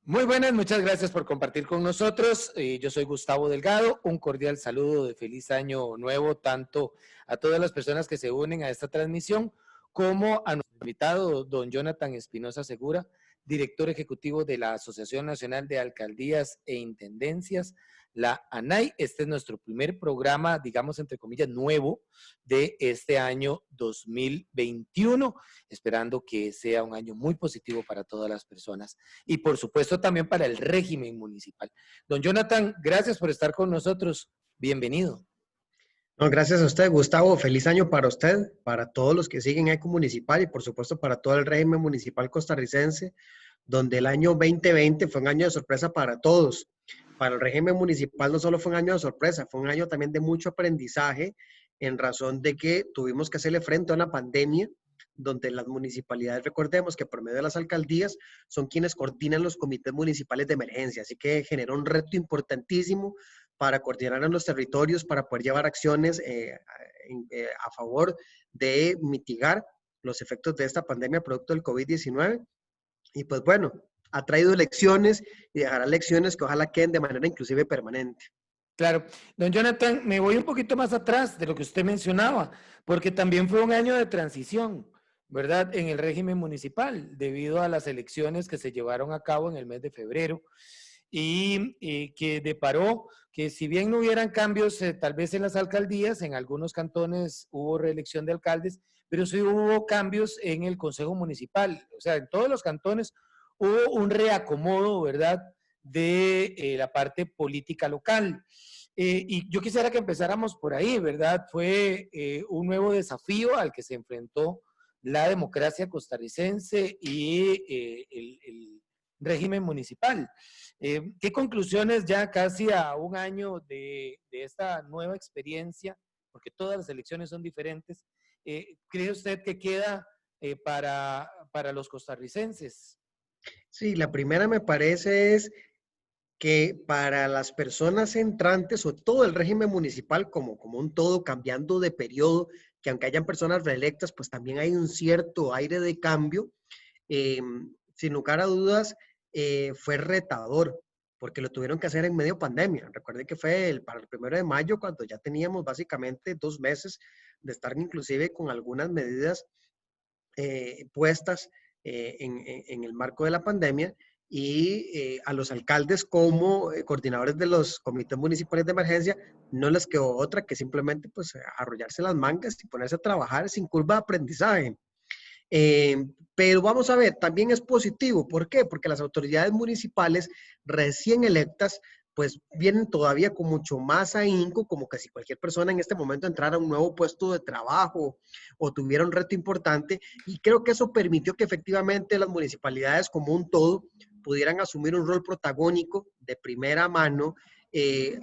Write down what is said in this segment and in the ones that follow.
Muy buenas, muchas gracias por compartir con nosotros. Yo soy Gustavo Delgado. Un cordial saludo de feliz año nuevo, tanto a todas las personas que se unen a esta transmisión, como a nuestro invitado, don Jonathan Espinosa Segura, director ejecutivo de la Asociación Nacional de Alcaldías e Intendencias, la ANAI. Este es nuestro primer programa, digamos, entre comillas, nuevo de este año 2021, esperando que sea un año muy positivo para todas las personas y por supuesto también para el régimen municipal. Don Jonathan, gracias por estar con nosotros. Bienvenido. No, gracias a usted, Gustavo. Feliz año para usted, para todos los que siguen ECO Municipal y por supuesto para todo el régimen municipal costarricense, donde el año 2020 fue un año de sorpresa para todos. Para el régimen municipal no solo fue un año de sorpresa, fue un año también de mucho aprendizaje en razón de que tuvimos que hacerle frente a una pandemia donde las municipalidades, recordemos que por medio de las alcaldías son quienes coordinan los comités municipales de emergencia, así que generó un reto importantísimo para coordinar en los territorios, para poder llevar acciones a favor de mitigar los efectos de esta pandemia producto del COVID-19. Y pues bueno, ha traído lecciones y dejará lecciones que ojalá queden de manera inclusive permanente. Claro, don Jonathan, me voy un poquito más atrás de lo que usted mencionaba, porque también fue un año de transición, ¿verdad? En el régimen municipal, debido a las elecciones que se llevaron a cabo en el mes de febrero y que deparó que si bien no hubieran cambios tal vez en las alcaldías, en algunos cantones hubo reelección de alcaldes, pero sí hubo cambios en el Consejo Municipal, o sea, en todos los cantones hubo un reacomodo, ¿verdad? De la parte política local. Y yo quisiera que empezáramos por ahí, ¿verdad? Fue un nuevo desafío al que se enfrentó la democracia costarricense y el régimen municipal. ¿Qué conclusiones ya casi a un año de esta nueva experiencia, porque todas las elecciones son diferentes, cree usted que queda para los costarricenses? Sí, la primera me parece es que para las personas entrantes o todo el régimen municipal como un todo, cambiando de periodo, que aunque hayan personas reelectas, pues también hay un cierto aire de cambio. eh, Sin lugar a dudas, fue retador, porque lo tuvieron que hacer en medio pandemia. Recuerden que fue para el 1 de mayo, cuando ya teníamos básicamente 2 meses de estar inclusive con algunas medidas puestas en el marco de la pandemia y a los alcaldes como coordinadores de los comités municipales de emergencia no les quedó otra que simplemente pues arrollarse las mangas y ponerse a trabajar sin curva de aprendizaje. Pero vamos a ver, también es positivo. ¿Por qué? Porque las autoridades municipales recién electas pues vienen todavía con mucho más ahínco, como que si cualquier persona en este momento entrara a un nuevo puesto de trabajo o tuviera un reto importante, y creo que eso permitió que efectivamente las municipalidades como un todo pudieran asumir un rol protagónico de primera mano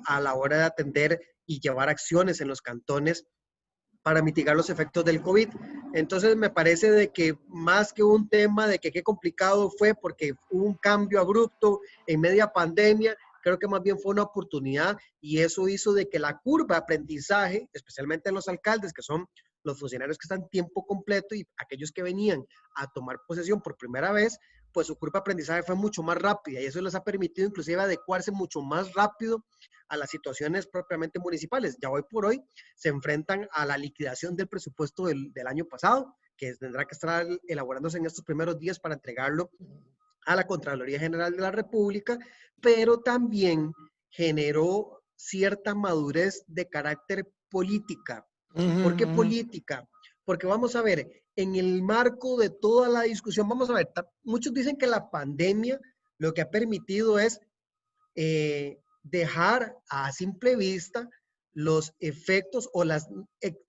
a la hora de atender y llevar acciones en los cantones para mitigar los efectos del COVID. Entonces me parece de que más que un tema de que qué complicado fue porque hubo un cambio abrupto en media pandemia, creo que más bien fue una oportunidad y eso hizo de que la curva de aprendizaje, especialmente en los alcaldes, que son los funcionarios que están tiempo completo y aquellos que venían a tomar posesión por primera vez, pues su curva de aprendizaje fue mucho más rápida y eso les ha permitido inclusive adecuarse mucho más rápido a las situaciones propiamente municipales. Ya hoy por hoy se enfrentan a la liquidación del presupuesto del año pasado, que tendrá que estar elaborándose en estos primeros días para entregarlo a la Contraloría General de la República, pero también generó cierta madurez de carácter política. Uh -huh, ¿Por qué uh -huh. política? Porque vamos a ver, en el marco de toda la discusión, vamos a ver, muchos dicen que la pandemia lo que ha permitido es dejar a simple vista los efectos o las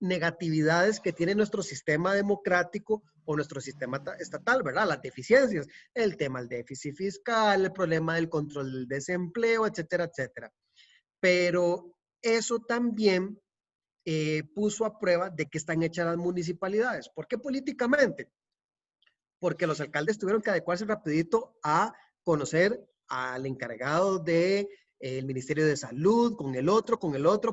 negatividades que tiene nuestro sistema democrático o nuestro sistema estatal, ¿verdad? Las deficiencias, el tema del déficit fiscal, el problema del control del desempleo, etcétera, etcétera. Pero eso también puso a prueba de qué están hechas las municipalidades. ¿Por qué políticamente? Porque los alcaldes tuvieron que adecuarse rapidito a conocer al encargado de el Ministerio de Salud, con el otro,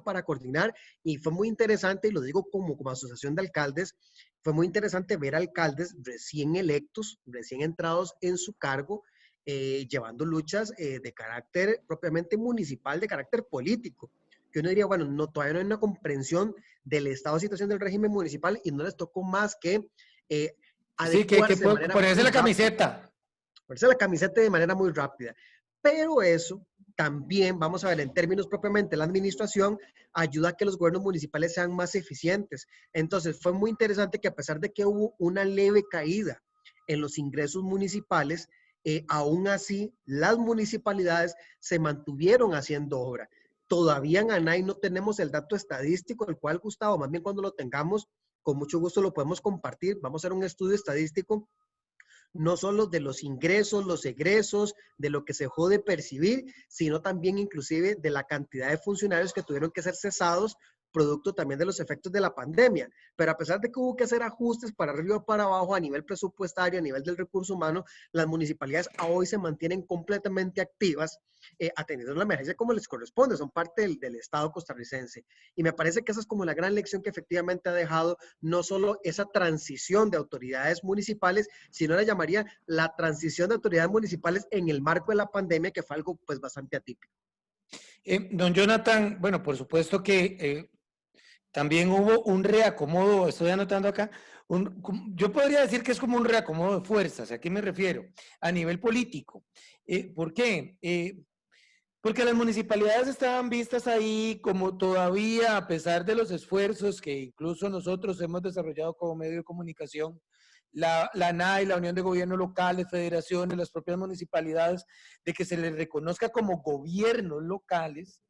para coordinar. Y fue muy interesante, y lo digo como asociación de alcaldes, fue muy interesante ver alcaldes recién electos, recién entrados en su cargo, llevando luchas de carácter propiamente municipal, de carácter político. Que uno diría, bueno, no, todavía no hay una comprensión del estado de situación del régimen municipal y no les tocó más que Sí, adecuarse de manera ponerse muy la rápida, camiseta. ponerse la camiseta de manera muy rápida. Pero eso también, vamos a ver, en términos propiamente de la administración, ayuda a que los gobiernos municipales sean más eficientes. Entonces, fue muy interesante que a pesar de que hubo una leve caída en los ingresos municipales, aún así las municipalidades se mantuvieron haciendo obra. Todavía en ANAI no tenemos el dato estadístico, el cual, Gustavo, más bien cuando lo tengamos, con mucho gusto lo podemos compartir. Vamos a hacer un estudio estadístico no solo de los ingresos, los egresos, de lo que se dejó de percibir, sino también inclusive de la cantidad de funcionarios que tuvieron que ser cesados producto también de los efectos de la pandemia. Pero a pesar de que hubo que hacer ajustes para arriba o para abajo a nivel presupuestario, a nivel del recurso humano, las municipalidades a hoy se mantienen completamente activas, atendiendo la emergencia como les corresponde, son parte del Estado costarricense. Y me parece que esa es como la gran lección que efectivamente ha dejado no solo esa transición de autoridades municipales, sino la llamaría la transición de autoridades municipales en el marco de la pandemia, que fue algo pues bastante atípico. Don Jonathan, bueno, por supuesto que también hubo un reacomodo, estoy anotando acá, yo podría decir que es como un reacomodo de fuerzas, ¿a qué me refiero? A nivel político. ¿Por qué? Porque las municipalidades estaban vistas ahí como todavía, a pesar de los esfuerzos que incluso nosotros hemos desarrollado como medio de comunicación, la ANAI, la Unión de Gobiernos Locales, federaciones, las propias municipalidades, de que se les reconozca como gobiernos locales,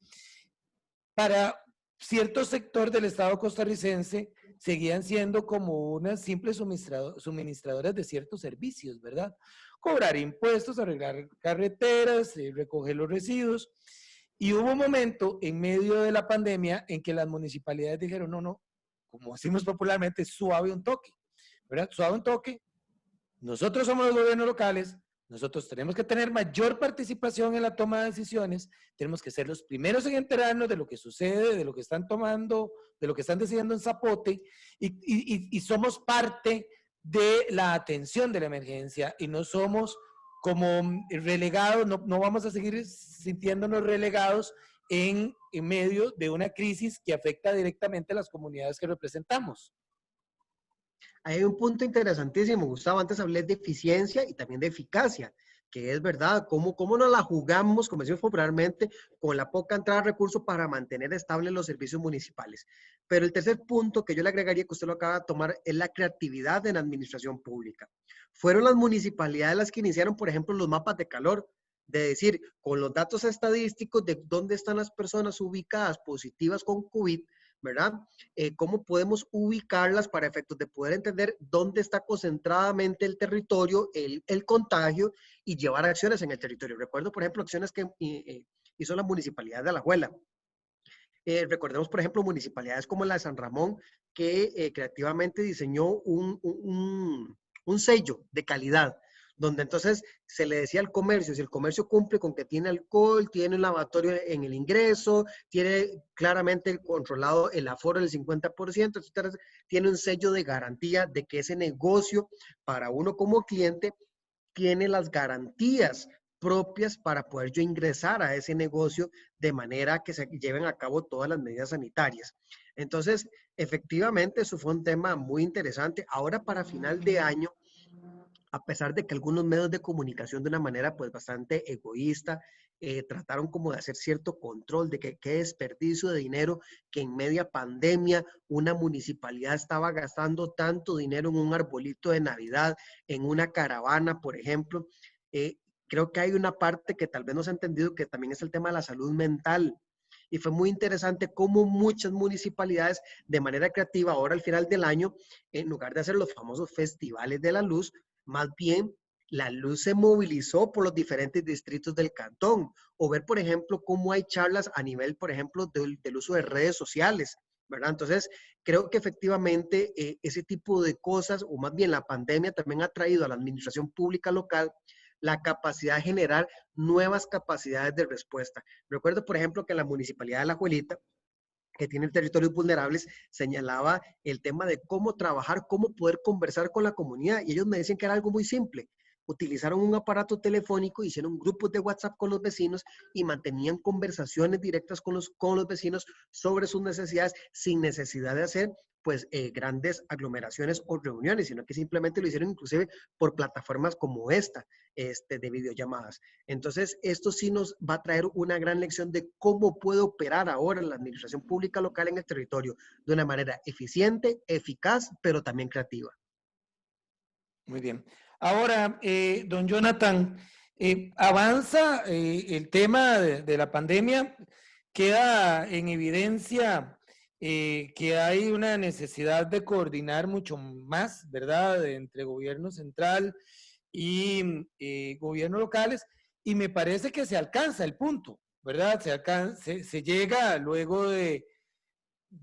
para cierto sector del Estado costarricense seguían siendo como unas simples suministradoras de ciertos servicios, ¿verdad? Cobrar impuestos, arreglar carreteras, recoger los residuos. Y hubo un momento en medio de la pandemia en que las municipalidades dijeron, no, no, como decimos popularmente, suave un toque, ¿verdad? Suave un toque. Nosotros somos los gobiernos locales, nosotros tenemos que tener mayor participación en la toma de decisiones, tenemos que ser los primeros en enterarnos de lo que sucede, de lo que están tomando, de lo que están decidiendo en Zapote, y somos parte de la atención de la emergencia y no somos como relegados, no vamos a seguir sintiéndonos relegados en medio de una crisis que afecta directamente a las comunidades que representamos. Hay un punto interesantísimo, Gustavo. Antes hablé de eficiencia y también de eficacia, que es verdad, cómo nos la jugamos, como decimos popularmente, con la poca entrada de recursos para mantener estables los servicios municipales. Pero el tercer punto que yo le agregaría, que usted lo acaba de tomar, es la creatividad en la administración pública. Fueron las municipalidades las que iniciaron, por ejemplo, los mapas de calor, de decir, con los datos estadísticos de dónde están las personas ubicadas positivas con COVID, ¿verdad? Cómo podemos ubicarlas para efectos de poder entender dónde está concentradamente el territorio, el contagio y llevar acciones en el territorio. Recuerdo, por ejemplo, acciones que hizo la Municipalidad de Alajuela. Recordemos, por ejemplo, municipalidades como la de San Ramón, que creativamente diseñó un sello de calidad, donde entonces se le decía al comercio, si el comercio cumple con que tiene alcohol, tiene un lavatorio en el ingreso, tiene claramente controlado el aforo del 50%, etcétera, tiene un sello de garantía de que ese negocio para uno como cliente tiene las garantías propias para poder yo ingresar a ese negocio de manera que se lleven a cabo todas las medidas sanitarias. Entonces, efectivamente, eso fue un tema muy interesante. Ahora para final de año, a pesar de que algunos medios de comunicación de una manera pues bastante egoísta trataron como de hacer cierto control de que qué desperdicio de dinero que en media pandemia una municipalidad estaba gastando tanto dinero en un arbolito de Navidad, en una caravana, por ejemplo. Creo que hay una parte que tal vez no se ha entendido que también es el tema de la salud mental. Y fue muy interesante cómo muchas municipalidades de manera creativa ahora al final del año, en lugar de hacer los famosos festivales de la luz, más bien, la luz se movilizó por los diferentes distritos del cantón. O ver, por ejemplo, cómo hay charlas a nivel, por ejemplo, del uso de redes sociales, ¿verdad? Entonces, creo que efectivamente ese tipo de cosas, o más bien la pandemia también ha traído a la administración pública local la capacidad de generar nuevas capacidades de respuesta. Recuerdo, por ejemplo, que en la municipalidad de La Juelita, que tiene territorios vulnerables, señalaba el tema de cómo trabajar, cómo poder conversar con la comunidad. Y ellos me decían que era algo muy simple. utilizaron un aparato telefónico, hicieron grupos de WhatsApp con los vecinos y mantenían conversaciones directas con los vecinos sobre sus necesidades sin necesidad de hacer pues grandes aglomeraciones o reuniones, sino que simplemente lo hicieron inclusive por plataformas como esta, de videollamadas. Entonces, esto sí nos va a traer una gran lección de cómo puede operar ahora la administración pública local en el territorio de una manera eficiente, eficaz, pero también creativa. Muy bien. Ahora, don Jonathan, avanza el tema de la pandemia, queda en evidencia que hay una necesidad de coordinar mucho más, ¿verdad?, entre gobierno central y gobiernos locales, y me parece que se alcanza el punto, ¿verdad? Se llega luego de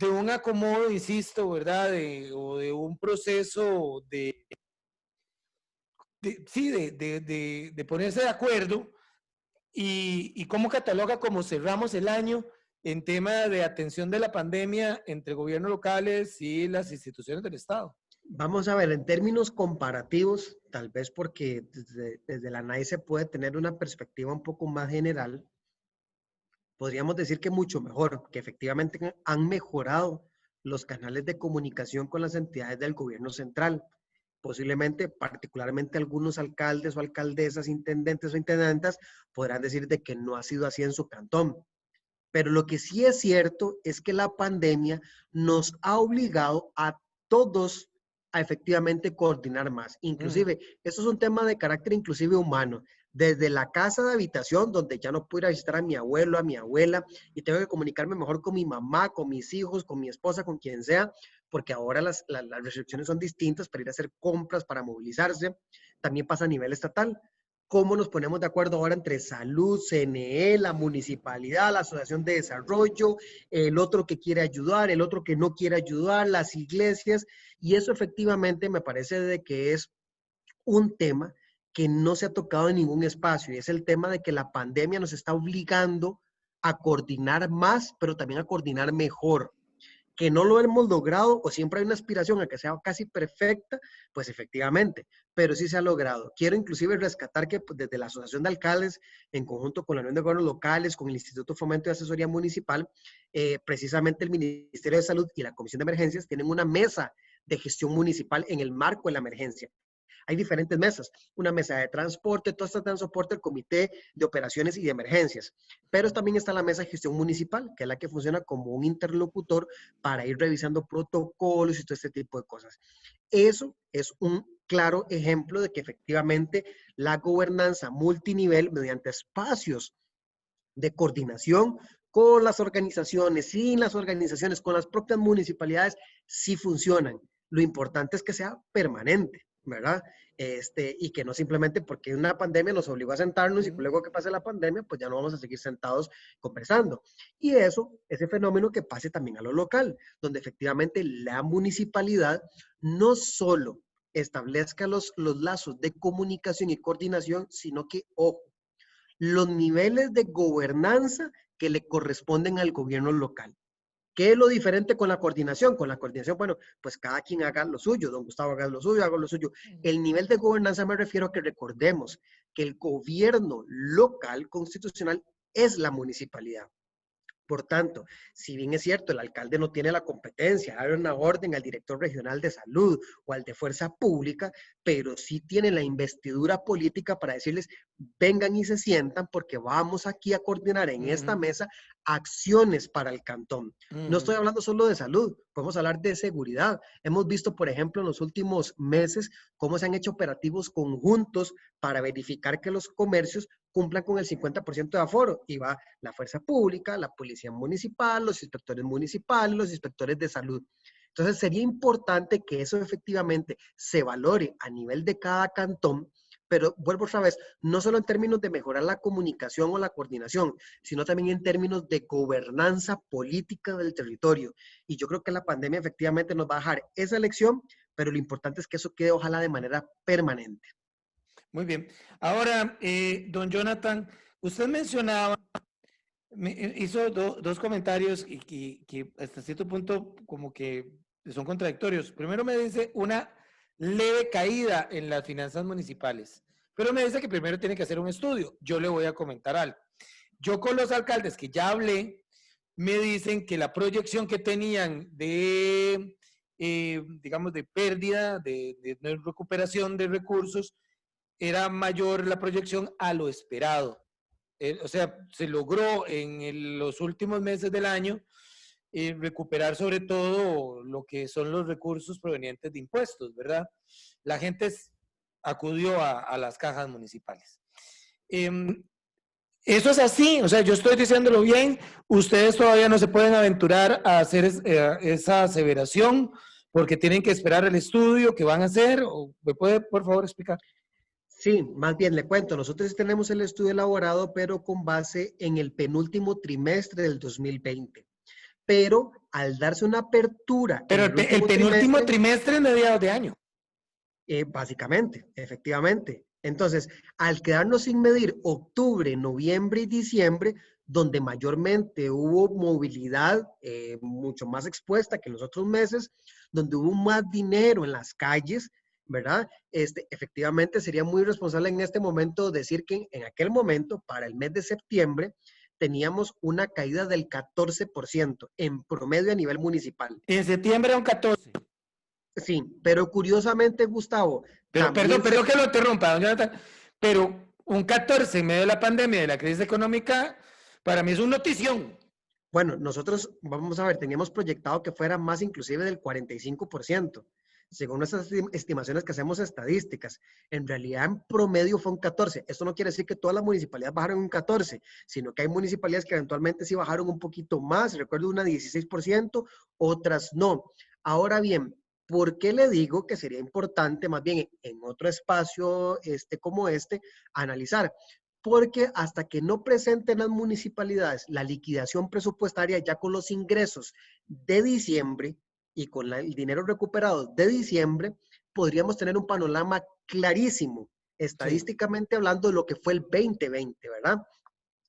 un acomodo, insisto, ¿verdad?, o de un proceso sí, de ponerse de acuerdo y cómo cataloga cómo cerramos el año en tema de atención de la pandemia entre gobiernos locales y las instituciones del Estado. Vamos a ver, en términos comparativos, tal vez porque desde la NAI se puede tener una perspectiva un poco más general, podríamos decir que mucho mejor, que efectivamente han mejorado los canales de comunicación con las entidades del gobierno central. Posiblemente, particularmente algunos alcaldes o alcaldesas, intendentes o intendentas, podrán decir de que no ha sido así en su cantón. Pero lo que sí es cierto es que la pandemia nos ha obligado a todos a efectivamente coordinar más. Inclusive, esto es un tema de carácter inclusive humano. Desde la casa de habitación, donde ya no puedo ir a visitar a mi abuelo, a mi abuela, y tengo que comunicarme mejor con mi mamá, con mis hijos, con mi esposa, con quien sea, porque ahora las restricciones son distintas para ir a hacer compras, para movilizarse. También pasa a nivel estatal. ¿Cómo nos ponemos de acuerdo ahora entre salud, CNE, la municipalidad, la asociación de desarrollo, el otro que quiere ayudar, el otro que no quiere ayudar, las iglesias? Y eso efectivamente me parece de que es un tema que no se ha tocado en ningún espacio, y es el tema de que la pandemia nos está obligando a coordinar más, pero también a coordinar mejor. Que no lo hemos logrado o siempre hay una aspiración a que sea casi perfecta, pues efectivamente, pero sí se ha logrado. Quiero inclusive rescatar que pues, desde la Asociación de Alcaldes, en conjunto con la Unión de Gobiernos Locales, con el Instituto de Fomento y Asesoría Municipal, precisamente el Ministerio de Salud y la Comisión de Emergencias tienen una mesa de gestión municipal en el marco de la emergencia. Hay diferentes mesas, una mesa de transporte, todas estas dan soporte al comité de operaciones y de emergencias, pero también está la mesa de gestión municipal, que es la que funciona como un interlocutor para ir revisando protocolos y todo este tipo de cosas. Eso es un claro ejemplo de que efectivamente la gobernanza multinivel mediante espacios de coordinación con las organizaciones, sin las organizaciones, con las propias municipalidades, sí funcionan. Lo importante es que sea permanente, ¿verdad? Y que no simplemente porque una pandemia nos obligó a sentarnos y luego que pase la pandemia, pues ya no vamos a seguir sentados conversando. Y eso, ese fenómeno que pase también a lo local, donde efectivamente la municipalidad no solo establezca los lazos de comunicación y coordinación, sino que, ojo, los niveles de gobernanza que le corresponden al gobierno local. ¿Qué es lo diferente con la coordinación? Con la coordinación, bueno, pues cada quien haga lo suyo, don Gustavo haga lo suyo, haga lo suyo. El nivel de gobernanza me refiero a que recordemos que el gobierno local constitucional es la municipalidad. Por tanto, si bien es cierto, el alcalde no tiene la competencia de dar una orden al director regional de salud o al de fuerza pública, pero sí tiene la investidura política para decirles, vengan y se sientan porque vamos aquí a coordinar en esta mesa acciones para el cantón. No estoy hablando solo de salud, podemos hablar de seguridad. Hemos visto, por ejemplo, en los últimos meses cómo se han hecho operativos conjuntos para verificar que los comercios cumplan con el 50% de aforo. Y va la fuerza pública, la policía municipal, los inspectores municipales, los inspectores de salud. Entonces sería importante que eso efectivamente se valore a nivel de cada cantón, pero vuelvo otra vez, no solo en términos de mejorar la comunicación o la coordinación, sino también en términos de gobernanza política del territorio. Y yo creo que la pandemia efectivamente nos va a dejar esa lección, pero lo importante es que eso quede ojalá de manera permanente. Muy bien. Ahora, don Jonathan, usted mencionaba, hizo dos comentarios que hasta cierto punto como que son contradictorios. Primero me dice una leve caída en las finanzas municipales. Pero me dice que primero tiene que hacer un estudio. Yo le voy a comentar algo. Yo con los alcaldes que ya hablé, me dicen que la proyección que tenían de, digamos, de pérdida, de recuperación de recursos, era mayor la proyección a lo esperado. O sea, se logró en los últimos meses del año recuperar sobre todo lo que son los recursos provenientes de impuestos, ¿verdad? La gente acudió a las cajas municipales. Eso es así, o sea, yo estoy diciéndolo bien, ustedes todavía no se pueden aventurar a hacer esa aseveración porque tienen que esperar el estudio que van a hacer, o me puede por favor explicar. Sí, más bien le cuento, nosotros sí tenemos el estudio elaborado, pero con base en el penúltimo trimestre del 2020. Pero al darse una apertura en Pero el el último penúltimo trimestre, trimestre mediados de año. básicamente, efectivamente. Entonces, al quedarnos sin medir octubre, noviembre y diciembre, donde mayormente hubo movilidad mucho más expuesta que los otros meses, donde hubo más dinero en las calles, ¿verdad? Efectivamente, sería muy responsable en este momento decir que en aquel momento, para el mes de septiembre, teníamos una caída del 14% en promedio a nivel municipal. En septiembre era un 14. Sí, pero curiosamente, Gustavo, Pero también se... perdón que lo interrumpa, don Jonathan, pero un 14 en medio de la pandemia, de la crisis económica, para mí es una notición. Bueno, nosotros, vamos a ver, teníamos proyectado que fuera más inclusive del 45%, según nuestras estimaciones que hacemos estadísticas. En realidad, en promedio fue un 14%. Esto no quiere decir que todas las municipalidades bajaron un 14%, sino que hay municipalidades que eventualmente sí bajaron un poquito más. Recuerdo una 16%, otras no. Ahora bien, ¿por qué le digo que sería importante, más bien en otro espacio como analizar? Porque hasta que no presenten las municipalidades la liquidación presupuestaria ya con los ingresos de diciembre y con el dinero recuperado de diciembre, podríamos tener un panorama clarísimo, Sí. estadísticamente hablando, de lo que fue el 2020, ¿verdad? Ujú.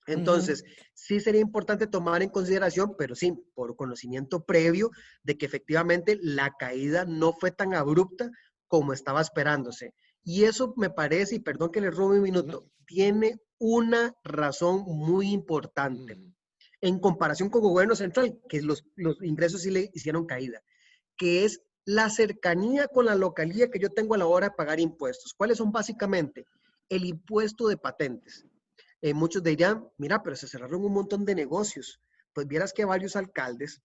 Entonces, sí sería importante tomar en consideración, pero sí, por conocimiento previo, de que efectivamente la caída no fue tan abrupta como estaba esperándose. Y eso me parece, y perdón que le robe un No. minuto, tiene una razón muy importante Ujú. en comparación con el gobierno central, que los ingresos sí le hicieron caída, que es la cercanía con la localía que yo tengo a la hora de pagar impuestos. ¿Cuáles son básicamente? El impuesto de patentes. Muchos dirán, mira, pero se cerraron un montón de negocios. Pues vieras que varios alcaldes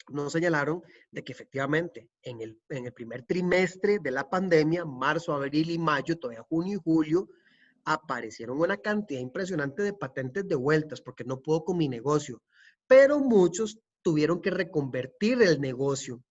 nos señalaron de que efectivamente en el primer trimestre de la pandemia, marzo, abril y mayo, todavía junio y julio, aparecieron una cantidad impresionante de patentes devueltas porque no puedo con mi negocio. Pero muchos tuvieron que reconvertir el negocio.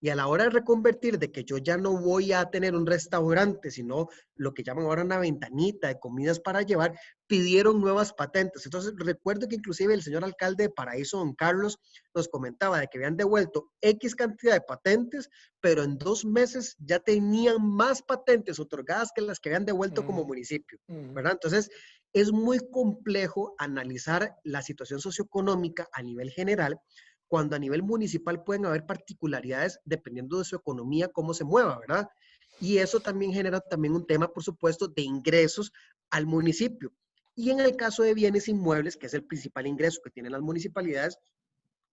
Y a la hora de reconvertir, de que yo ya no voy a tener un restaurante, sino lo que llaman ahora una ventanita de comidas para llevar, pidieron nuevas patentes. Entonces, recuerdo que inclusive el señor alcalde de Paraíso, don Carlos, nos comentaba de que habían devuelto X cantidad de patentes, pero en 2 meses ya tenían más patentes otorgadas que las que habían devuelto como Ujú. municipio, Ujú. ¿verdad? Entonces, es muy complejo analizar la situación socioeconómica a nivel general cuando a nivel municipal pueden haber particularidades dependiendo de su economía, cómo se mueva, ¿verdad? Y eso también genera también un tema, por supuesto, de ingresos al municipio. Y en el caso de bienes inmuebles, que es el principal ingreso que tienen las municipalidades,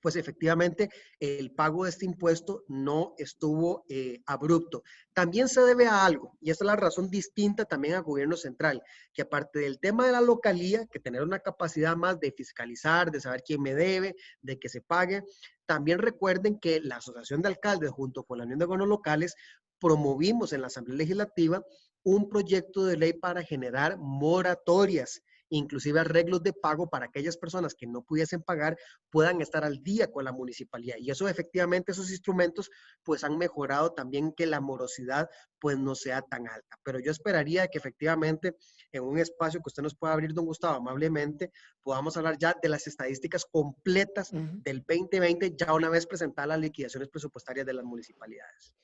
pues efectivamente el pago de este impuesto no estuvo abrupto. También se debe a algo, y esta es la razón distinta también al gobierno central, que aparte del tema de la localía, que tener una capacidad más de fiscalizar, de saber quién me debe, de que se pague, también recuerden que la Asociación de Alcaldes junto con la Unión de Gobiernos Locales promovimos en la Asamblea Legislativa un proyecto de ley para generar moratorias, inclusive arreglos de pago para aquellas personas que no pudiesen pagar puedan estar al día con la municipalidad. Y eso efectivamente, esos instrumentos, pues han mejorado también que la morosidad pues no sea tan alta. Pero yo esperaría que efectivamente en un espacio que usted nos pueda abrir, don Gustavo, amablemente, podamos hablar ya de las estadísticas completas Ujú. del 2020, ya una vez presentadas las liquidaciones presupuestarias de las municipalidades.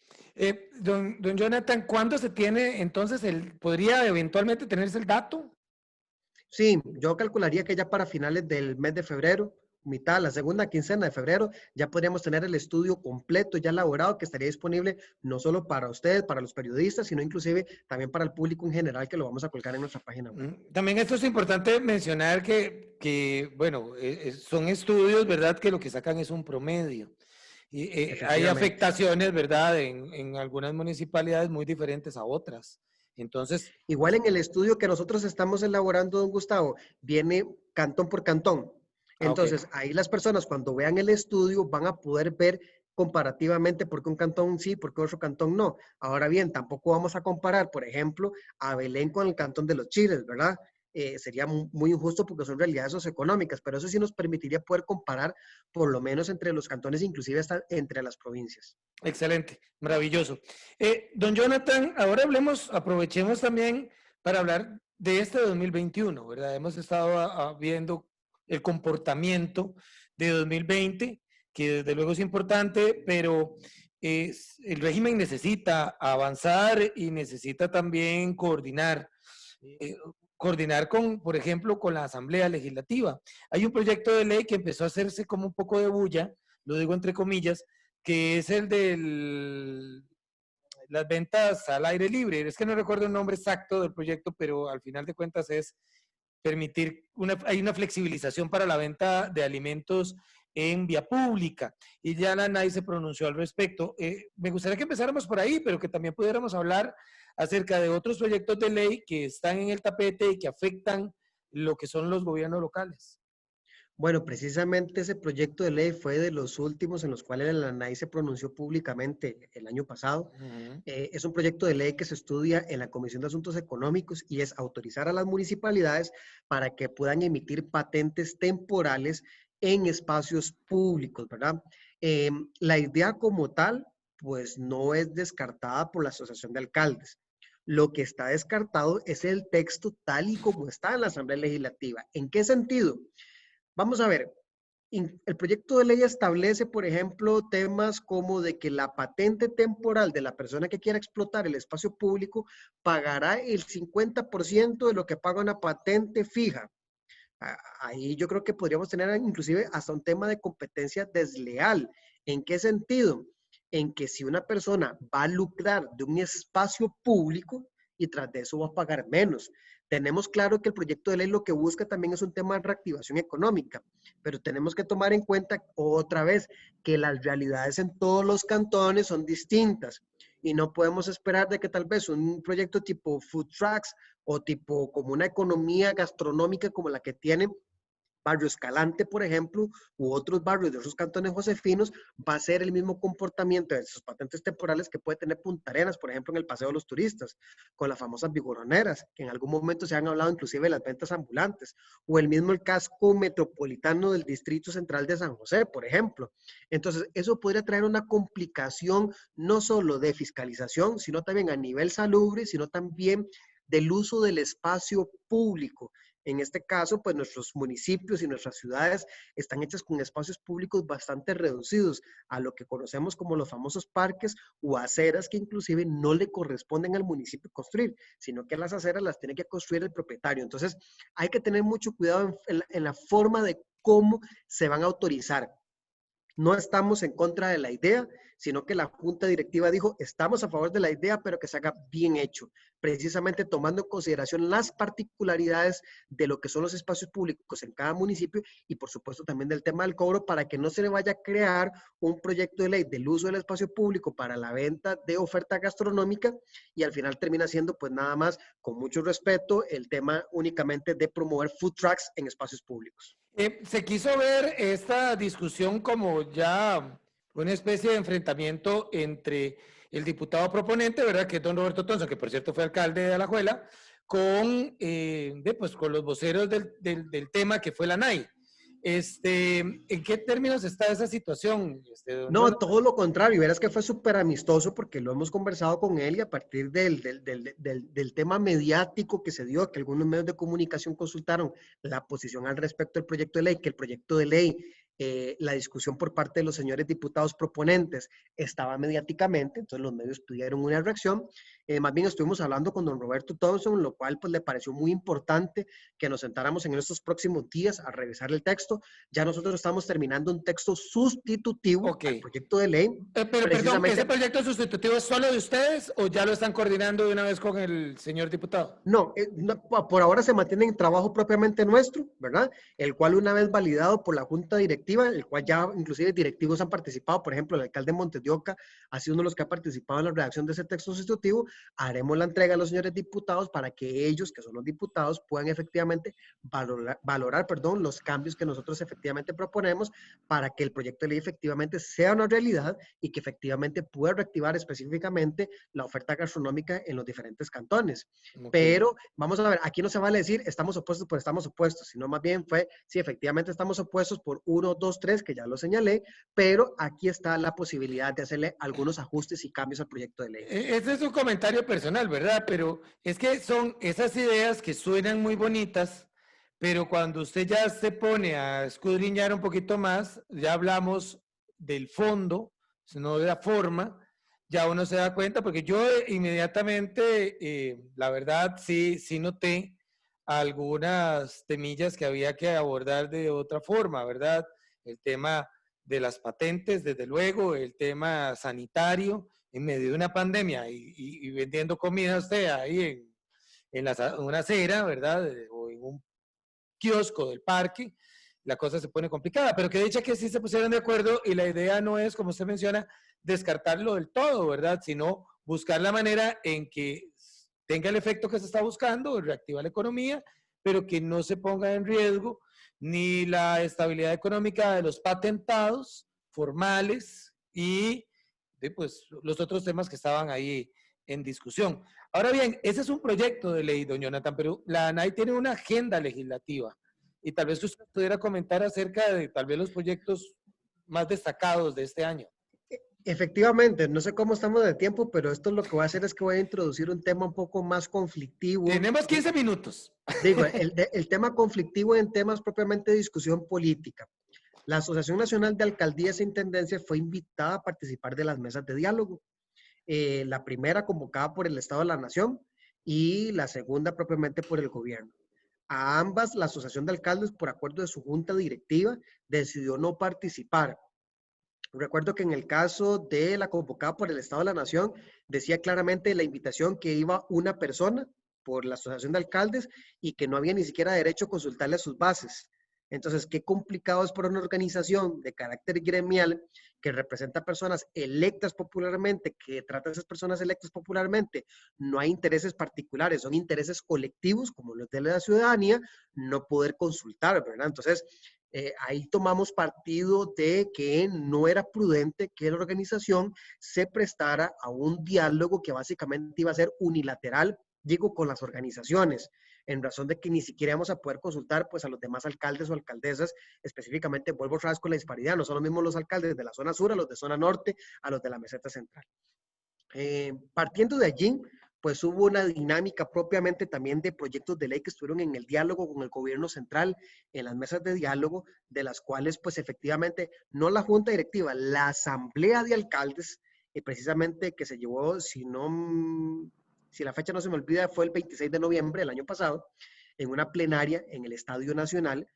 Don Jonathan, ¿cuándo se tiene entonces podría eventualmente tenerse el dato? Sí, yo calcularía que ya para finales del mes de febrero mitad, la segunda quincena de febrero, ya podríamos tener el estudio completo, ya elaborado, que estaría disponible no solo para ustedes, para los periodistas, sino inclusive también para el público en general, que lo vamos a colgar en nuestra página web. También esto es importante mencionar que bueno, son estudios, ¿verdad? Que lo que sacan es un promedio. Y hay Efectivamente. afectaciones, ¿verdad? En algunas municipalidades muy diferentes a otras. Entonces, Igual en el estudio que nosotros estamos elaborando, don Gustavo, viene cantón por cantón. ok. Entonces, ahí las personas cuando vean el estudio van a poder ver comparativamente por qué un cantón sí, por qué otro cantón no. Ahora bien, tampoco vamos a comparar, por ejemplo, a Belén con el cantón de los Chiles, ¿verdad? Sería muy injusto porque son realidades socioeconómicas, pero eso sí nos permitiría poder comparar por lo menos entre los cantones, inclusive hasta entre las provincias. Excelente, maravilloso. Don Jonathan, ahora aprovechemos también para hablar de este 2021, ¿verdad? Hemos estado viendo el comportamiento de 2020, que desde luego es importante, pero el régimen necesita avanzar y necesita también eh, coordinar con, por ejemplo, con la Asamblea Legislativa. Hay un proyecto de ley que empezó a hacerse como un poco de bulla, lo digo entre comillas, que es el de las ventas al aire libre. Es que no recuerdo el nombre exacto del proyecto, pero al final de cuentas es permitir, hay una flexibilización para la venta de alimentos en vía pública y ya la NAI se pronunció al respecto. Me gustaría que empezáramos por ahí, pero que también pudiéramos hablar acerca de otros proyectos de ley que están en el tapete y que afectan lo que son los gobiernos locales. Bueno, precisamente ese proyecto de ley fue de los últimos en los cuales la ANAI se pronunció públicamente el año pasado. Uh -huh. Es un proyecto de ley que se estudia en la Comisión de Asuntos Económicos y es autorizar a las municipalidades para que puedan emitir patentes temporales en espacios públicos, ¿verdad? La idea como tal, pues no es descartada por la Asociación de Alcaldes. Lo que está descartado es el texto tal y como está en la Asamblea Legislativa. ¿En qué sentido? Vamos a ver, el proyecto de ley establece, por ejemplo, temas como de que la patente temporal de la persona que quiera explotar el espacio público pagará el 50% de lo que paga una patente fija. Ahí yo creo que podríamos tener inclusive hasta un tema de competencia desleal. ¿En qué sentido? En que si una persona va a lucrar de un espacio público y tras de eso va a pagar menos. Tenemos claro que el proyecto de ley lo que busca también es un tema de reactivación económica, pero tenemos que tomar en cuenta otra vez que las realidades en todos los cantones son distintas y no podemos esperar de que tal vez un proyecto tipo food trucks o tipo como una economía gastronómica como la que tiene Barrio Escalante, por ejemplo, u otros barrios de esos cantones josefinos, va a ser el mismo comportamiento de sus patentes temporales que puede tener Punta Arenas, por ejemplo, en el Paseo de los Turistas, con las famosas vigoroneras, que en algún momento se han hablado inclusive de las ventas ambulantes, o el mismo el casco metropolitano del Distrito Central de San José, por ejemplo. Entonces, eso podría traer una complicación no solo de fiscalización, sino también a nivel salubre, sino también del uso del espacio público. En este caso, pues nuestros municipios y nuestras ciudades están hechas con espacios públicos bastante reducidos a lo que conocemos como los famosos parques o aceras que inclusive no le corresponden al municipio construir, sino que las aceras las tiene que construir el propietario. Entonces, hay que tener mucho cuidado en la forma de cómo se van a autorizar. No estamos en contra de la idea, sino que la junta directiva dijo, estamos a favor de la idea, pero que se haga bien hecho, precisamente tomando en consideración las particularidades de lo que son los espacios públicos en cada municipio y por supuesto también del tema del cobro para que no se le vaya a crear un proyecto de ley del uso del espacio público para la venta de oferta gastronómica y al final termina siendo pues nada más, con mucho respeto, el tema únicamente de promover food trucks en espacios públicos. Se quiso ver esta discusión como ya una especie de enfrentamiento entre el diputado proponente, ¿verdad? Que es don Roberto Tonso, que por cierto fue alcalde de Alajuela, pues, con los voceros del tema que fue la NAI. ¿En qué términos está esa situación, don No, Jonathan? todo lo contrario, verás que fue súper amistoso porque lo hemos conversado con él y a partir del tema mediático que se dio, que algunos medios de comunicación consultaron la posición al respecto del proyecto de ley, que el proyecto de ley la discusión por parte de los señores diputados proponentes estaba mediáticamente, entonces los medios tuvieron una reacción. Más bien estuvimos hablando con don Roberto Thompson, lo cual pues le pareció muy importante que nos sentáramos en estos próximos días a revisar el texto. Ya nosotros estamos terminando un texto sustitutivo Ok. al proyecto de ley. Pero perdón, Precisamente, ¿ese proyecto sustitutivo es solo de ustedes o ya lo están coordinando de una vez con el señor diputado? no, por ahora se mantiene en trabajo propiamente nuestro, ¿verdad? El cual una vez validado por la Junta Directiva, el cual ya inclusive directivos han participado, por ejemplo, el alcalde de Montes de Oca ha sido uno de los que ha participado en la redacción de ese texto sustitutivo, haremos la entrega a los señores diputados para que ellos, que son los diputados, puedan efectivamente valorar, los cambios que nosotros efectivamente proponemos para que el proyecto de ley efectivamente sea una realidad y que efectivamente pueda reactivar específicamente la oferta gastronómica en los diferentes cantones. Okay. Pero vamos a ver, aquí no se vale decir estamos opuestos por estamos opuestos, sino más bien fue, sí, efectivamente estamos opuestos por 1, 2, 3, que ya lo señalé, pero aquí está la posibilidad de hacerle algunos ajustes y cambios al proyecto de ley. Ese es un comentario personal, ¿verdad? Pero es que son esas ideas que suenan muy bonitas, pero cuando usted ya se pone a escudriñar un poquito más, ya hablamos del fondo, no de la forma, ya uno se da cuenta, porque yo inmediatamente, la verdad, sí noté algunas temillas que había que abordar de otra forma, ¿verdad? El tema de las patentes, desde luego, el tema sanitario, en medio de una pandemia y vendiendo comida usted ahí en una acera, ¿verdad? O en un kiosco del parque, la cosa se pone complicada. Pero que dicha que sí se pusieron de acuerdo y la idea no es, como usted menciona, descartarlo del todo, ¿verdad? Sino buscar la manera en que tenga el efecto que se está buscando, reactivar la economía, pero que no se ponga en riesgo ni la estabilidad económica de los patentados formales y de, pues, los otros temas que estaban ahí en discusión. Ahora bien, ese es un proyecto de ley, don Jonathan, pero la ANAI tiene una agenda legislativa y tal vez usted pudiera comentar acerca de tal vez los proyectos más destacados de este año. Efectivamente, no sé cómo estamos de tiempo, pero esto lo que voy a hacer es que voy a introducir un tema un poco más conflictivo. Tenemos 15 minutos. Digo, el tema conflictivo en temas propiamente de discusión política. La Asociación Nacional de Alcaldías e Intendencias fue invitada a participar de las mesas de diálogo. La primera convocada por el Estado de la Nación y la segunda propiamente por el gobierno. A ambas, la Asociación de Alcaldes, por acuerdo de su junta directiva, decidió no participar. Recuerdo que en el caso de la convocada por el Estado de la Nación, decía claramente la invitación que iba una persona por la Asociación de Alcaldes y que no había ni siquiera derecho a consultarle a sus bases. Entonces, qué complicado es para una organización de carácter gremial que representa personas electas popularmente, que trata a esas personas electas popularmente. No hay intereses particulares, son intereses colectivos, como los de la ciudadanía, no poder consultar, ¿verdad? Entonces, ahí tomamos partido de que no era prudente que la organización se prestara a un diálogo que básicamente iba a ser unilateral, digo, con las organizaciones, en razón de que ni siquiera íbamos a poder consultar pues a los demás alcaldes o alcaldesas, específicamente, vuelvo otra vez con la disparidad, no son los mismos los alcaldes de la zona sur, a los de zona norte, a los de la meseta central. Partiendo de allí, pues hubo una dinámica propiamente también de proyectos de ley que estuvieron en el diálogo con el gobierno central, en las mesas de diálogo, de las cuales pues efectivamente, no la junta directiva, la asamblea de alcaldes, precisamente que se llevó, si la fecha no se me olvida, fue el 26 de noviembre del año pasado, en una plenaria en el Estadio Nacional.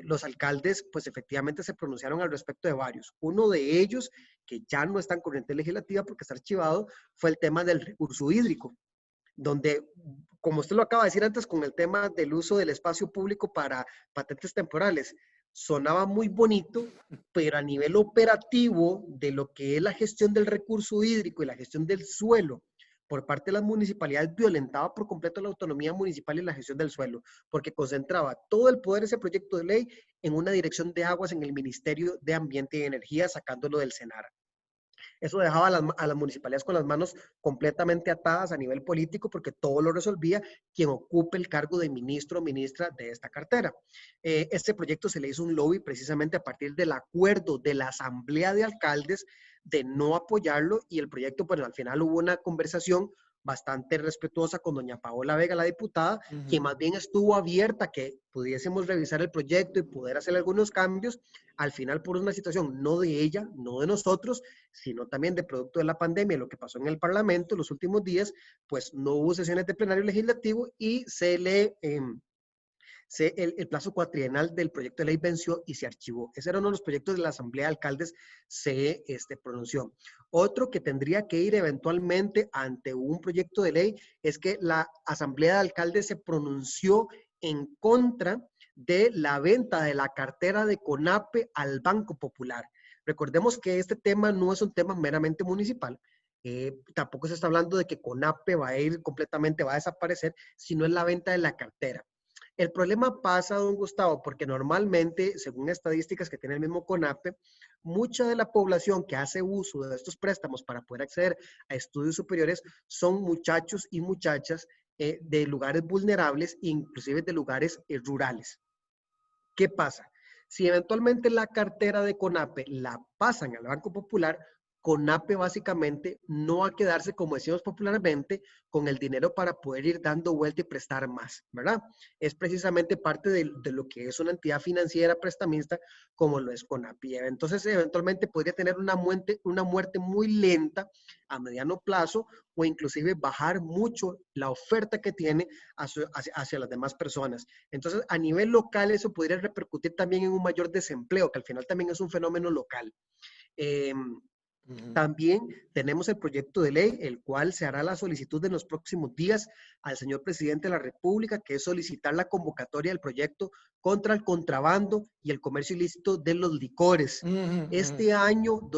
Los alcaldes pues efectivamente se pronunciaron al respecto de varios. Uno de ellos, que ya no está en corriente legislativa porque está archivado, fue el tema del recurso hídrico, donde, como usted lo acaba de decir antes, con el tema del uso del espacio público para patentes temporales, sonaba muy bonito, pero a nivel operativo de lo que es la gestión del recurso hídrico y la gestión del suelo por parte de las municipalidades, violentaba por completo la autonomía municipal y la gestión del suelo, porque concentraba todo el poder de ese proyecto de ley en una dirección de aguas en el Ministerio de Ambiente y Energía, sacándolo del SENAR. Eso dejaba a las municipalidades con las manos completamente atadas a nivel político porque todo lo resolvía quien ocupe el cargo de ministro o ministra de esta cartera. Este proyecto se le hizo un lobby precisamente a partir del acuerdo de la Asamblea de Alcaldes de no apoyarlo y el proyecto, bueno, al final hubo una conversación bastante respetuosa con doña Paola Vega, la diputada, que Ujú. más bien estuvo abierta a que pudiésemos revisar el proyecto y poder hacer algunos cambios, al final por una situación no de ella, no de nosotros, sino también de producto de la pandemia, lo que pasó en el Parlamento los últimos días, pues no hubo sesiones de plenario legislativo y el plazo cuatrienal del proyecto de ley venció y se archivó. Ese era uno de los proyectos de la Asamblea de Alcaldes, se pronunció. Otro que tendría que ir eventualmente ante un proyecto de ley es que la Asamblea de Alcaldes se pronunció en contra de la venta de la cartera de CONAPE al Banco Popular. Recordemos que este tema no es un tema meramente municipal. Tampoco se está hablando de que CONAPE va a ir completamente, va a desaparecer, sino es la venta de la cartera. El problema pasa, don Gustavo, porque normalmente, según estadísticas que tiene el mismo CONAPE, mucha de la población que hace uso de estos préstamos para poder acceder a estudios superiores son muchachos y muchachas de lugares vulnerables, inclusive de lugares rurales. ¿Qué pasa? Si eventualmente la cartera de CONAPE la pasan al Banco Popular, CONAPE básicamente no va a quedarse, como decimos popularmente, con el dinero para poder ir dando vuelta y prestar más, ¿verdad? Es precisamente parte de lo que es una entidad financiera prestamista como lo es CONAPE. Entonces, eventualmente podría tener una muerte muy lenta a mediano plazo o inclusive bajar mucho la oferta que tiene hacia las demás personas. Entonces, a nivel local eso podría repercutir también en un mayor desempleo, que al final también es un fenómeno local. Eh, Ujú. También tenemos el proyecto de ley, el cual se hará la solicitud en los próximos días al señor presidente de la República, que es solicitar la convocatoria del proyecto contra el contrabando y el comercio ilícito de los licores. Ujú, ujú. Este año Ese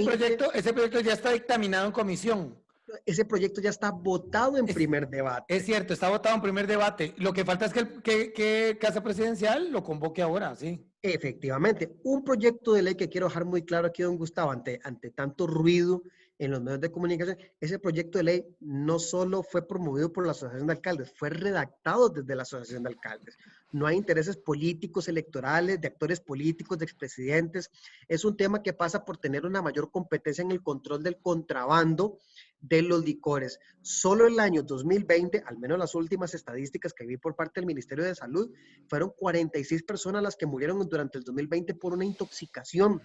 2020, proyecto ya está dictaminado en comisión. ese proyecto ya está votado en Es, primer es debate. cierto, está votado en primer debate. Lo que falta es que Casa Presidencial lo convoque ahora, sí. Efectivamente, un proyecto de ley que quiero dejar muy claro aquí, don Gustavo, ante tanto ruido en los medios de comunicación, ese proyecto de ley no solo fue promovido por la Asociación de Alcaldes, fue redactado desde la Asociación de Alcaldes. No hay intereses políticos, electorales, de actores políticos, de expresidentes. Es un tema que pasa por tener una mayor competencia en el control del contrabando de los licores. Solo el año 2020, al menos las últimas estadísticas que vi por parte del Ministerio de Salud, fueron 46 personas las que murieron durante el 2020 por una intoxicación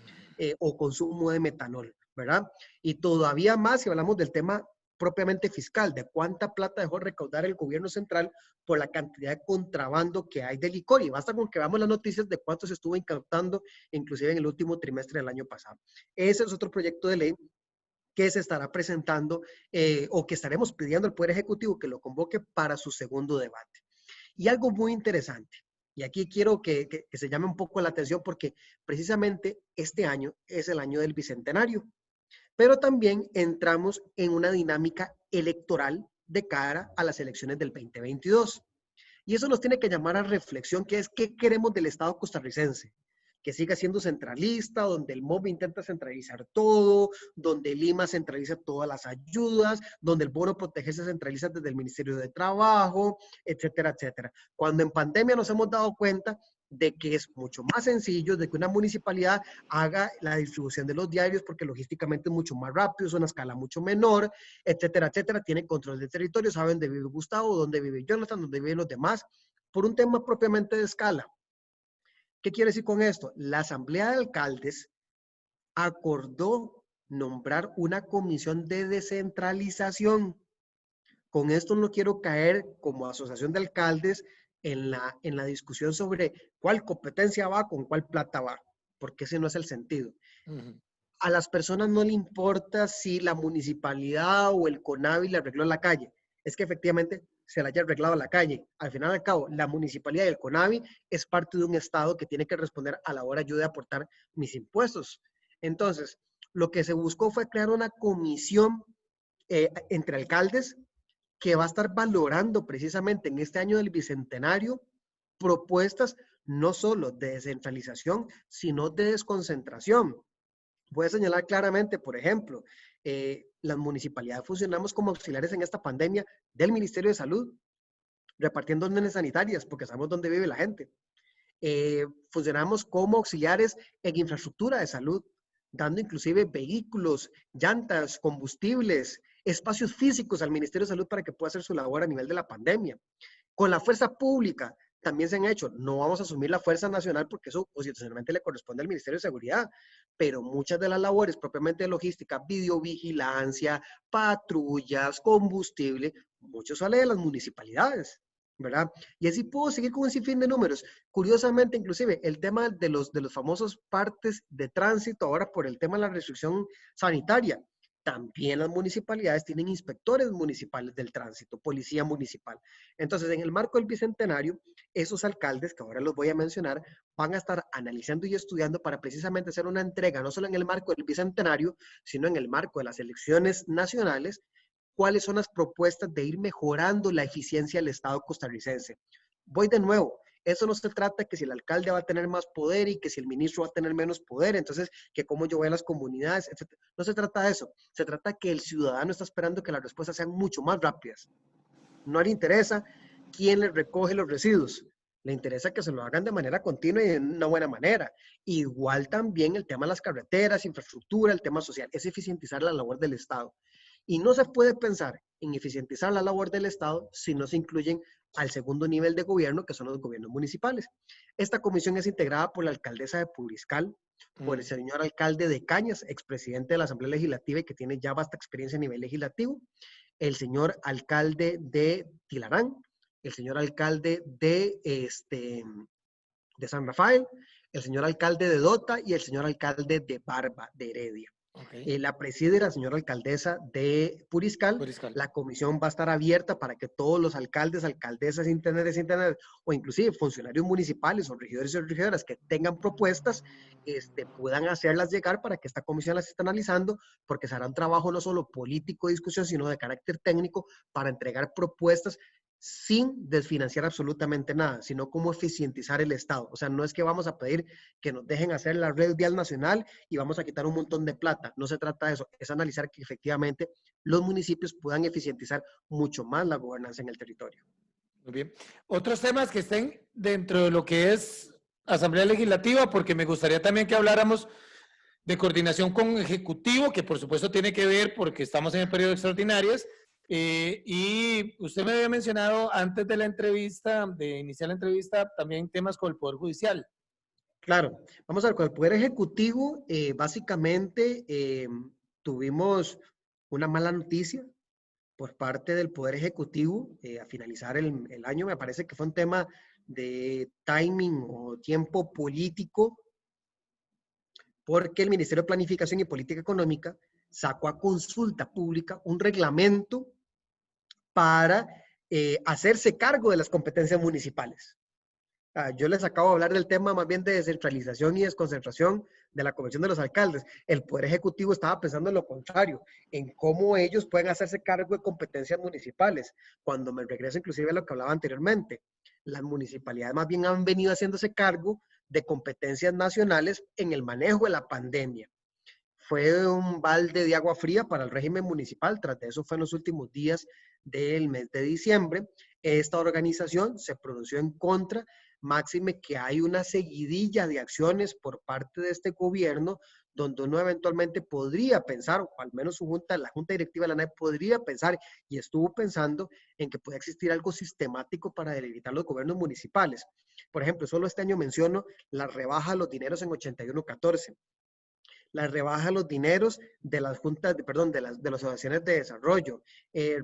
o consumo de metanol, ¿verdad? Y todavía más si hablamos del tema propiamente fiscal, de cuánta plata dejó recaudar el gobierno central por la cantidad de contrabando que hay de licor. Y basta con que veamos las noticias de cuánto se estuvo incautando, inclusive en el último trimestre del año pasado. Ese es otro proyecto de ley que se estará presentando o que estaremos pidiendo al Poder Ejecutivo que lo convoque para su segundo debate. Y algo muy interesante, y aquí quiero que se llame un poco la atención porque precisamente este año es el año del Bicentenario, pero también entramos en una dinámica electoral de cara a las elecciones del 2022. Y eso nos tiene que llamar a reflexión, que es qué queremos del Estado costarricense. Que siga siendo centralista, donde el MOB intenta centralizar todo, donde Lima centraliza todas las ayudas, donde el bono protege se centraliza desde el Ministerio de Trabajo, etcétera, etcétera. Cuando en pandemia nos hemos dado cuenta de que es mucho más sencillo, de que una municipalidad haga la distribución de los diarios porque logísticamente es mucho más rápido, es una escala mucho menor, etcétera, etcétera, tiene control de territorio, saben dónde vive Gustavo, dónde vive Jonathan, dónde viven los demás, por un tema propiamente de escala. ¿Qué quiere decir con esto? La Asamblea de Alcaldes acordó nombrar una comisión de descentralización. Con esto no quiero caer como asociación de alcaldes en la discusión sobre cuál competencia va, con cuál plata va, porque ese no es el sentido. Ujú. A las personas no le importa si la municipalidad o el CONAVI le arregló la calle. Es que efectivamente se le haya arreglado la calle. Al final y al cabo, la municipalidad y el CONAVI es parte de un Estado que tiene que responder a la hora yo de aportar mis impuestos. Entonces, lo que se buscó fue crear una comisión entre alcaldes que va a estar valorando precisamente en este año del Bicentenario propuestas no solo de descentralización, sino de desconcentración. Voy a señalar claramente, por ejemplo, las municipalidades funcionamos como auxiliares en esta pandemia del Ministerio de Salud, repartiendo órdenes sanitarias, porque sabemos dónde vive la gente. Funcionamos como auxiliares en infraestructura de salud, dando inclusive vehículos, llantas, combustibles, espacios físicos al Ministerio de Salud para que pueda hacer su labor a nivel de la pandemia. Con la fuerza pública también se han hecho. No vamos a asumir la Fuerza Nacional porque eso constitucionalmente le corresponde al Ministerio de Seguridad, pero muchas de las labores propiamente de logística, videovigilancia, patrullas, combustible, mucho sale de las municipalidades, ¿verdad? Y así puedo seguir con un sinfín de números. Curiosamente, inclusive, el tema de los famosos partes de tránsito, ahora por el tema de la restricción sanitaria, también las municipalidades tienen inspectores municipales del tránsito, policía municipal. Entonces, en el marco del Bicentenario, esos alcaldes, que ahora los voy a mencionar, van a estar analizando y estudiando para precisamente hacer una entrega, no solo en el marco del Bicentenario, sino en el marco de las elecciones nacionales, cuáles son las propuestas de ir mejorando la eficiencia del Estado costarricense. Voy de nuevo, eso no se trata que si el alcalde va a tener más poder y que si el ministro va a tener menos poder, entonces que cómo yo voy a las comunidades, etc. No se trata de eso, se trata que el ciudadano está esperando que las respuestas sean mucho más rápidas. No le interesa quién le recoge los residuos, le interesa que se lo hagan de manera continua y de una buena manera. Igual también el tema de las carreteras, infraestructura, el tema social, es eficientizar la labor del Estado. Y no se puede pensar en eficientizar la labor del Estado si no se incluyen al segundo nivel de gobierno, que son los gobiernos municipales. Esta comisión es integrada por la alcaldesa de Puriscal, por el señor alcalde de Cañas, expresidente de la Asamblea Legislativa y que tiene ya vasta experiencia a nivel legislativo, el señor alcalde de Tilarán, el señor alcalde de San Rafael, el señor alcalde de Dota y el señor alcalde de Barba, de Heredia. Okay. La preside la señora alcaldesa de Puriscal. Puriscal. La comisión va a estar abierta para que todos los alcaldes, alcaldesas, intendentes, o inclusive funcionarios municipales o regidores y regidoras que tengan propuestas, puedan hacerlas llegar para que esta comisión las esté analizando, porque se hará un trabajo no solo político de discusión, sino de carácter técnico para entregar propuestas sin desfinanciar absolutamente nada, sino cómo eficientizar el Estado. O sea, no es que vamos a pedir que nos dejen hacer la red vial nacional y vamos a quitar un montón de plata. No se trata de eso, es analizar que efectivamente los municipios puedan eficientizar mucho más la gobernanza en el territorio. Muy bien. Otros temas que estén dentro de lo que es Asamblea Legislativa, porque me gustaría también que habláramos de coordinación con Ejecutivo, que por supuesto tiene que ver porque estamos en el periodo de extraordinarias. Y usted me había mencionado antes de la entrevista, de iniciar la entrevista, también temas con el Poder Judicial. Claro, vamos a ver, con el Poder Ejecutivo, básicamente tuvimos una mala noticia por parte del Poder Ejecutivo a finalizar el año. Me parece que fue un tema de timing o tiempo político, porque el Ministerio de Planificación y Política Económica sacó a consulta pública un reglamento para hacerse cargo de las competencias municipales. Yo les acabo de hablar del tema más bien de descentralización y desconcentración de la Convención de los Alcaldes. El Poder Ejecutivo estaba pensando en lo contrario, en cómo ellos pueden hacerse cargo de competencias municipales. Cuando me regreso inclusive a lo que hablaba anteriormente, las municipalidades más bien han venido haciéndose cargo de competencias nacionales en el manejo de la pandemia. Fue un balde de agua fría para el régimen municipal. Tras de eso fue en los últimos días del mes de diciembre. Esta organización se pronunció en contra, máxime que hay una seguidilla de acciones por parte de este gobierno donde uno eventualmente podría pensar, o al menos la Junta Directiva de la ANEP podría pensar y estuvo pensando en que puede existir algo sistemático para delimitar los gobiernos municipales. Por ejemplo, solo este año menciono la rebaja de los dineros en 8114. La rebaja de los dineros de las juntas, de las asociaciones de desarrollo.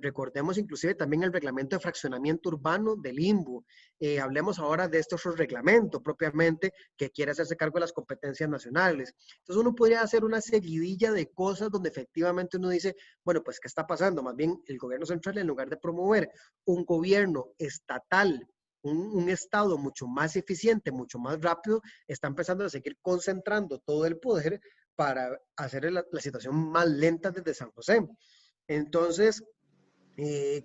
Recordemos inclusive también el reglamento de fraccionamiento urbano del INBU. Hablemos ahora de este otro reglamento propiamente que quiere hacerse cargo de las competencias nacionales. Entonces uno podría hacer una seguidilla de cosas donde efectivamente uno dice, bueno, pues ¿qué está pasando? Más bien el gobierno central, en lugar de promover un gobierno estatal, un Estado mucho más eficiente, mucho más rápido, está empezando a seguir concentrando todo el poder para hacer la situación más lenta desde San José. Entonces,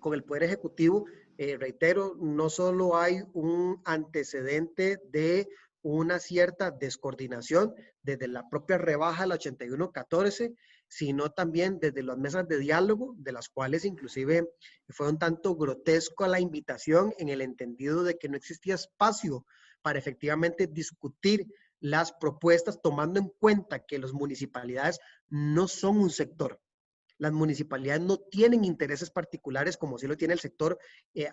con el Poder Ejecutivo, reitero, no solo hay un antecedente de una cierta descoordinación desde la propia rebaja al 8114, sino también desde las mesas de diálogo, de las cuales inclusive fue un tanto grotesco la invitación en el entendido de que no existía espacio para efectivamente discutir las propuestas, tomando en cuenta que las municipalidades no son un sector. las municipalidades no tienen intereses particulares como sí lo tiene el sector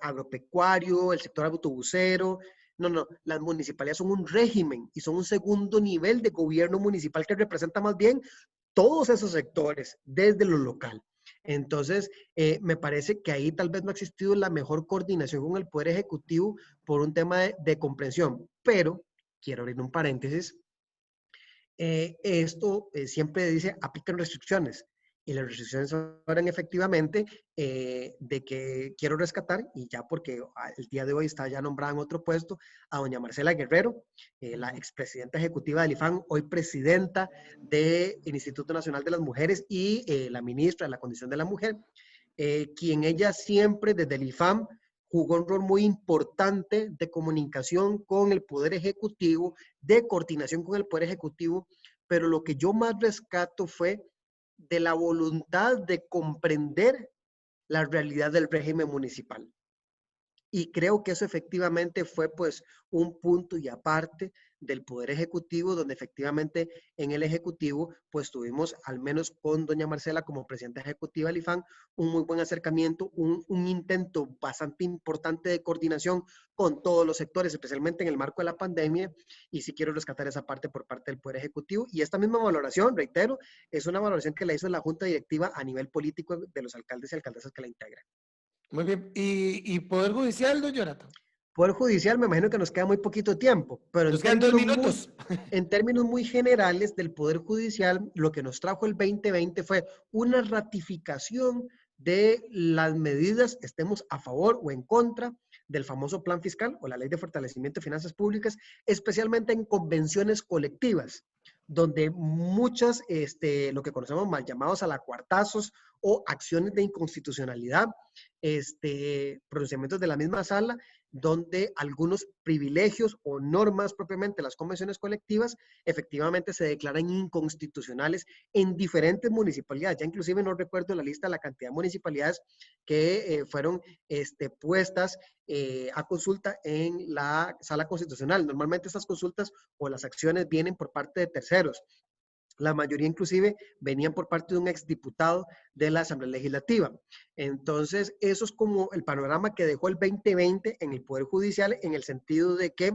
agropecuario, el sector autobusero. No, las municipalidades son un régimen y son un segundo nivel de gobierno municipal que representa más bien todos esos sectores desde lo local. Entonces, me parece que ahí tal vez no ha existido la mejor coordinación con el Poder Ejecutivo por un tema de comprensión. Pero, quiero abrir un paréntesis, esto siempre dice aplican restricciones. Y las restricciones eran efectivamente de que quiero rescatar, y ya porque el día de hoy está ya nombrada en otro puesto, a doña Marcela Guerrero, la expresidenta ejecutiva del IFAN, hoy presidenta del Instituto Nacional de las Mujeres y la ministra de la Condición de la Mujer, quien ella siempre desde el IFAM jugó un rol muy importante de comunicación con el Poder Ejecutivo, de coordinación con el Poder Ejecutivo, pero lo que yo más rescato fue de la voluntad de comprender la realidad del régimen municipal. Y creo que eso efectivamente fue pues un punto y aparte del Poder Ejecutivo, donde efectivamente en el Ejecutivo pues tuvimos, al menos con doña Marcela como presidenta ejecutiva del IFAN, un muy buen acercamiento, un intento bastante importante de coordinación con todos los sectores, especialmente en el marco de la pandemia, y sí quiero rescatar esa parte por parte del Poder Ejecutivo. Y esta misma valoración, reitero, es una valoración que la hizo la Junta Directiva a nivel político de los alcaldes y alcaldesas que la integran. Muy bien. ¿Y Poder Judicial, don Jonathan? Poder Judicial, me imagino que nos queda muy poquito tiempo, pero Nos quedan 2 minutos. en términos muy generales del Poder Judicial, lo que nos trajo el 2020 fue una ratificación de las medidas, estemos a favor o en contra del famoso plan fiscal o la ley de fortalecimiento de finanzas públicas, especialmente en convenciones colectivas, donde muchas, lo que conocemos mal llamados alacuartazos o acciones de inconstitucionalidad, pronunciamientos de la misma sala, donde algunos privilegios o normas propiamente las convenciones colectivas efectivamente se declaran inconstitucionales en diferentes municipalidades. Ya inclusive no recuerdo la lista de la cantidad de municipalidades que fueron puestas a consulta en la sala constitucional. Normalmente estas consultas o las acciones vienen por parte de terceros. La mayoría inclusive venían por parte de un exdiputado de la Asamblea Legislativa. Entonces, eso es como el panorama que dejó el 2020 en el Poder Judicial, en el sentido de que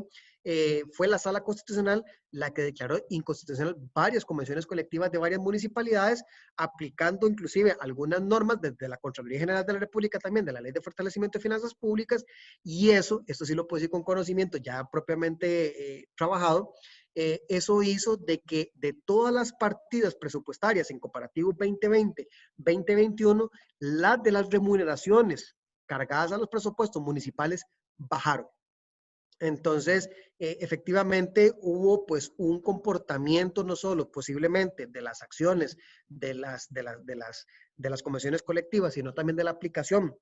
fue la Sala Constitucional la que declaró inconstitucional varias convenciones colectivas de varias municipalidades, aplicando inclusive algunas normas desde la Contraloría General de la República, también de la Ley de Fortalecimiento de Finanzas Públicas, y esto sí lo puedo decir con conocimiento ya propiamente trabajado. Eso hizo de que de todas las partidas presupuestarias en comparativo 2020-2021, las de las remuneraciones cargadas a los presupuestos municipales bajaron. Entonces, efectivamente hubo pues un comportamiento no solo posiblemente de las acciones de las convenciones colectivas, sino también de la aplicación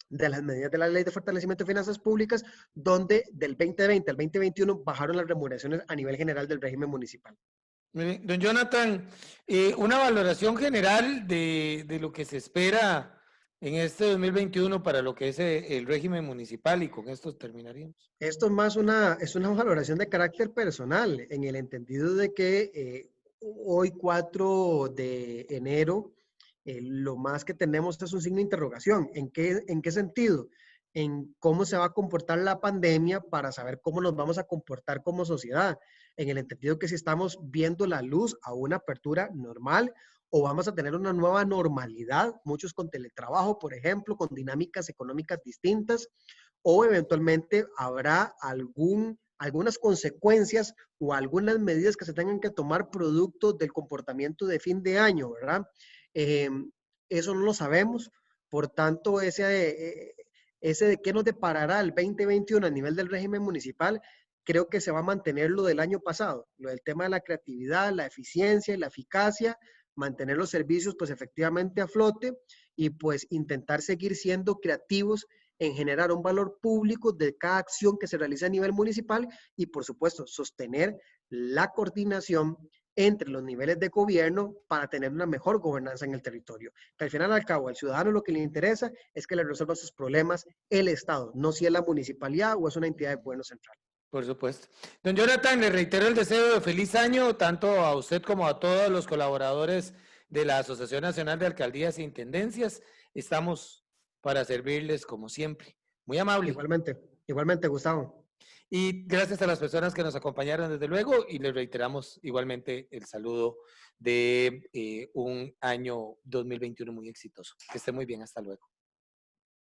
de las medidas de la Ley de Fortalecimiento de Finanzas Públicas, donde del 2020 al 2021 bajaron las remuneraciones a nivel general del régimen municipal. Muy bien. Don Jonathan, una valoración general de lo que se espera en este 2021 para lo que es el régimen municipal, y con esto terminaríamos. Esto es más es una valoración de carácter personal, en el entendido de que hoy 4 de enero, lo más que tenemos es un signo de interrogación. ¿En qué sentido? En cómo se va a comportar la pandemia para saber cómo nos vamos a comportar como sociedad. En el entendido que si estamos viendo la luz a una apertura normal o vamos a tener una nueva normalidad, muchos con teletrabajo, por ejemplo, con dinámicas económicas distintas, o eventualmente habrá algunas consecuencias o algunas medidas que se tengan que tomar producto del comportamiento de fin de año, ¿verdad? Eso no lo sabemos, por tanto, ese de qué nos deparará el 2021 a nivel del régimen municipal, creo que se va a mantener lo del año pasado, lo del tema de la creatividad, la eficiencia y la eficacia, mantener los servicios pues efectivamente a flote y pues intentar seguir siendo creativos en generar un valor público de cada acción que se realiza a nivel municipal y por supuesto sostener la coordinación entre los niveles de gobierno para tener una mejor gobernanza en el territorio. Que al final al cabo al ciudadano lo que le interesa es que le resuelva sus problemas el Estado, no si es la municipalidad o es una entidad de gobierno central. Por supuesto. Don Jonathan, le reitero el deseo de feliz año, tanto a usted como a todos los colaboradores de la Asociación Nacional de Alcaldías e Intendencias. Estamos para servirles como siempre. Muy amable. Igualmente, igualmente, Gustavo. Y gracias a las personas que nos acompañaron desde luego y les reiteramos igualmente el saludo de un año 2021 muy exitoso. Que esté muy bien, hasta luego.